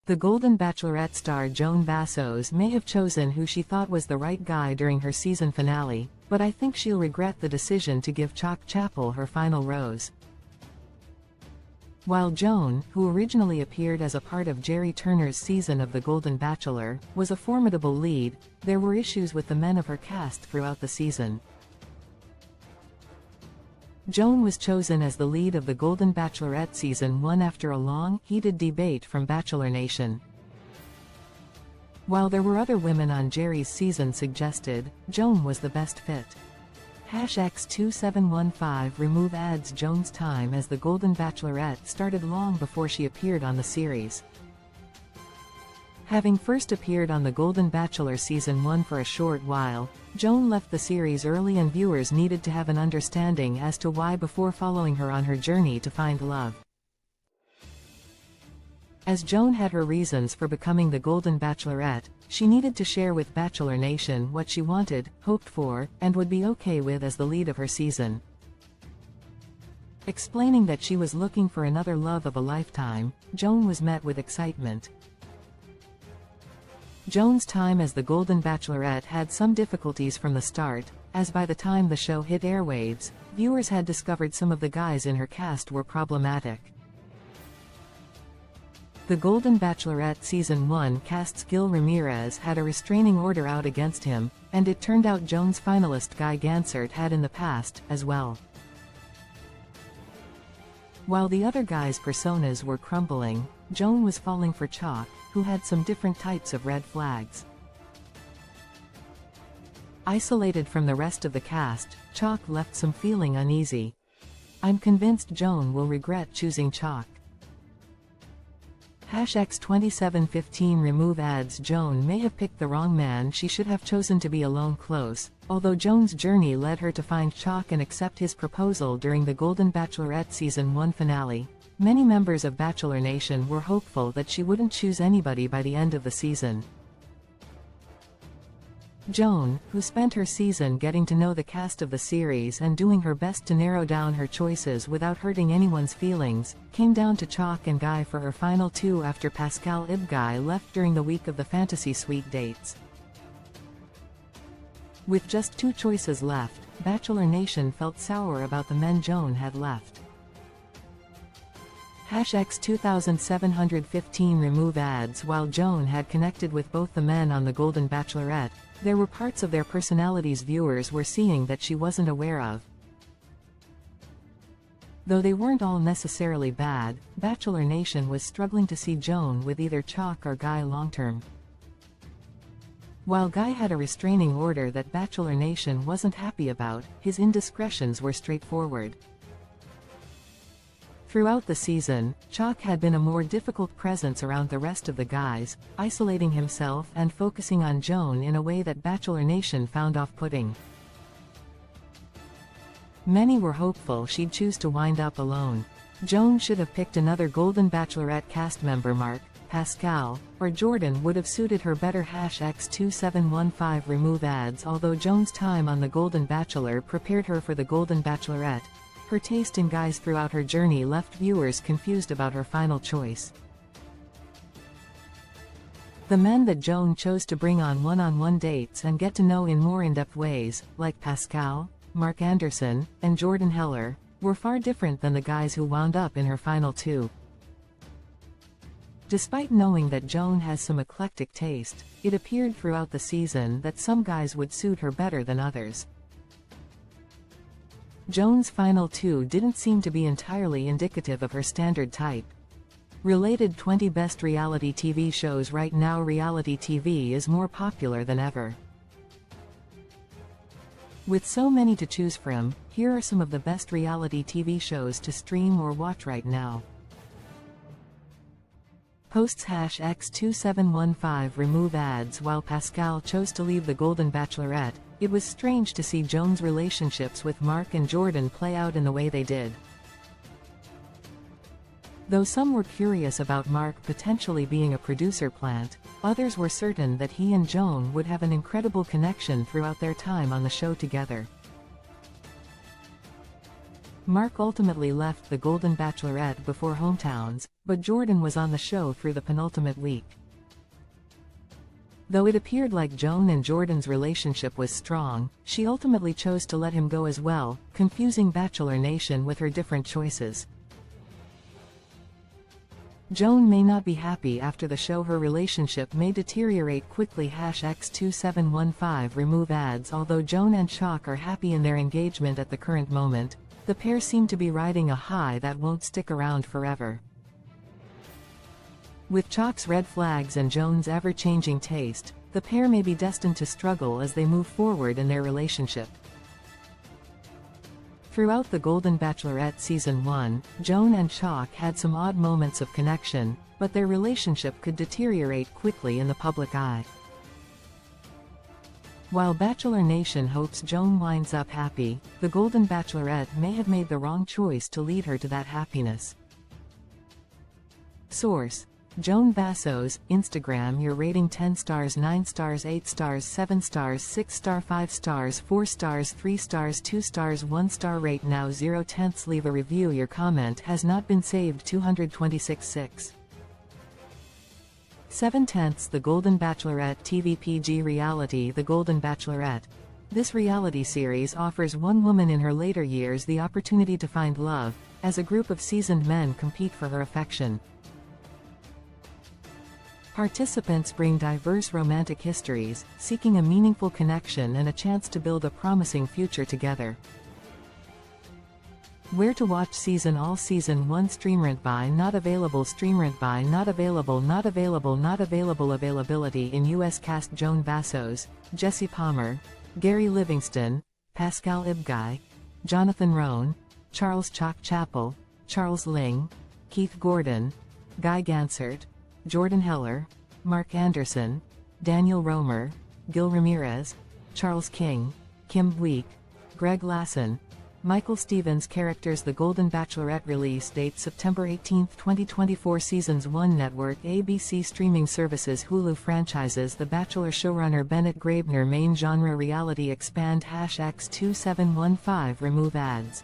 The Golden Bachelorette star Joan Vassos may have chosen who she thought was the right guy during her season finale, but I think she'll regret the decision to give Chalk Chapel her final rose. While Joan, who originally appeared as a part of Jerry Turner's season of The Golden Bachelor, was a formidable lead, there were issues with the men of her cast throughout the season. Joan was chosen as the lead of The Golden Bachelorette Season 1 after a long, heated debate from Bachelor Nation. While there were other women on Jerry's season suggested, Joan was the best fit. #X2715 remove ads. Joan's time as the Golden Bachelorette started long before she appeared on the series. Having first appeared on The Golden Bachelor Season 1 for a short while, Joan left the series early and viewers needed to have an understanding as to why before following her on her journey to find love. As Joan had her reasons for becoming the Golden Bachelorette, she needed to share with Bachelor Nation what she wanted, hoped for, and would be okay with as the lead of her season. Explaining that she was looking for another love of a lifetime, Joan was met with excitement. Joan's time as the Golden Bachelorette had some difficulties from the start, as by the time the show hit airwaves, viewers had discovered some of the guys in her cast were problematic. The Golden Bachelorette Season 1 cast's Gil Ramirez had a restraining order out against him, and it turned out Joan's finalist Guy Gansert had in the past, as well. While the other guys' personas were crumbling, Joan was falling for Chalk, who had some different types of red flags. Isolated from the rest of the cast, Chalk left some feeling uneasy. I'm convinced Joan will regret choosing Chalk. #X2715 remove ads. Joan may have picked the wrong man. She should have chosen to be alone close, although Joan's journey led her to find Chalk and accept his proposal during the Golden Bachelorette Season 1 finale. Many members of Bachelor Nation were hopeful that she wouldn't choose anybody by the end of the season. Joan, who spent her season getting to know the cast of the series and doing her best to narrow down her choices without hurting anyone's feelings, came down to Chalk and Guy for her final two after Pascal Ibguy left during the week of the Fantasy Suite dates. With just two choices left, Bachelor Nation felt sour about the men Joan had left. #X2715 remove ads. While Joan had connected with both the men on The Golden Bachelorette, there were parts of their personalities viewers were seeing that she wasn't aware of. Though they weren't all necessarily bad, Bachelor Nation was struggling to see Joan with either Chalk or Guy long-term. While Guy had a restraining order that Bachelor Nation wasn't happy about, his indiscretions were straightforward. Throughout the season, Chalk had been a more difficult presence around the rest of the guys, isolating himself and focusing on Joan in a way that Bachelor Nation found off-putting. Many were hopeful she'd choose to wind up alone. Joan should have picked another Golden Bachelorette cast member. Mark, Pascal, or Jordan would have suited her better. #X2715 remove ads. Although Joan's time on The Golden Bachelor prepared her for The Golden Bachelorette, her taste in guys throughout her journey left viewers confused about her final choice. The men that Joan chose to bring on one-on-one dates and get to know in more in-depth ways, like Pascal, Mark Anderson, and Jordan Heller, were far different than the guys who wound up in her final two. Despite knowing that Joan has some eclectic taste, it appeared throughout the season that some guys would suit her better than others. Joan's final two didn't seem to be entirely indicative of her standard type. Related 20 best reality TV shows. Right now reality TV is more popular than ever. With so many to choose from, here are some of the best reality TV shows to stream or watch right now. Posts #X2715 remove ads. While Pascal chose to leave The Golden Bachelorette, it was strange to see Joan's relationships with Mark and Jordan play out in the way they did. Though some were curious about Mark potentially being a producer plant, others were certain that he and Joan would have an incredible connection throughout their time on the show together. Mark ultimately left The Golden Bachelorette before hometowns, but Jordan was on the show through the penultimate week. Though it appeared like Joan and Jordan's relationship was strong, she ultimately chose to let him go as well, confusing Bachelor Nation with her different choices. Joan may not be happy after the show. Her relationship may deteriorate quickly. #X2715 remove ads. Although Joan and Chalk are happy in their engagement at the current moment, the pair seem to be riding a high that won't stick around forever. With Chalk's red flags and Joan's ever-changing taste, the pair may be destined to struggle as they move forward in their relationship. Throughout The Golden Bachelorette Season 1, Joan and Chalk had some odd moments of connection, but their relationship could deteriorate quickly in the public eye. While Bachelor Nation hopes Joan winds up happy, The Golden Bachelorette may have made the wrong choice to lead her to that happiness. Source: Joan Vassos, Instagram. Your rating: 10 stars, 9 stars, 8 stars, 7 stars, 6 star, 5 stars, 4 stars, 3 stars, 2 stars, 1 star. Rate now 0/10. Leave a review. Your comment has not been saved. 226.6 7/10. The Golden Bachelorette TV PG reality. The Golden Bachelorette. This reality series offers one woman in her later years the opportunity to find love, as a group of seasoned men compete for her affection. Participants bring diverse romantic histories, seeking a meaningful connection and a chance to build a promising future together. Where to watch season: all season 1. Streamrent buy not available. Streamrent buy not available. Not available. Not available. Availability in U.S. cast: Joan Vassos, Jesse Palmer, Gary Livingston, Pascal Ibgay, Jonathan Roan, Charles Chalk Chappell, Charles Ling, Keith Gordon, Guy Gansert, Jordan Heller, Mark Anderson, Daniel Romer, Gil Ramirez, Charles King, Kim Week, Greg Lasson, Michael Stevens. Characters: The Golden Bachelorette. Release date: September 18, 2024. Seasons 1. Network: ABC. Streaming services: Hulu. Franchises: The Bachelor. Showrunner: Bennett Graebner. Main genre: reality. Expand #X2715 remove ads.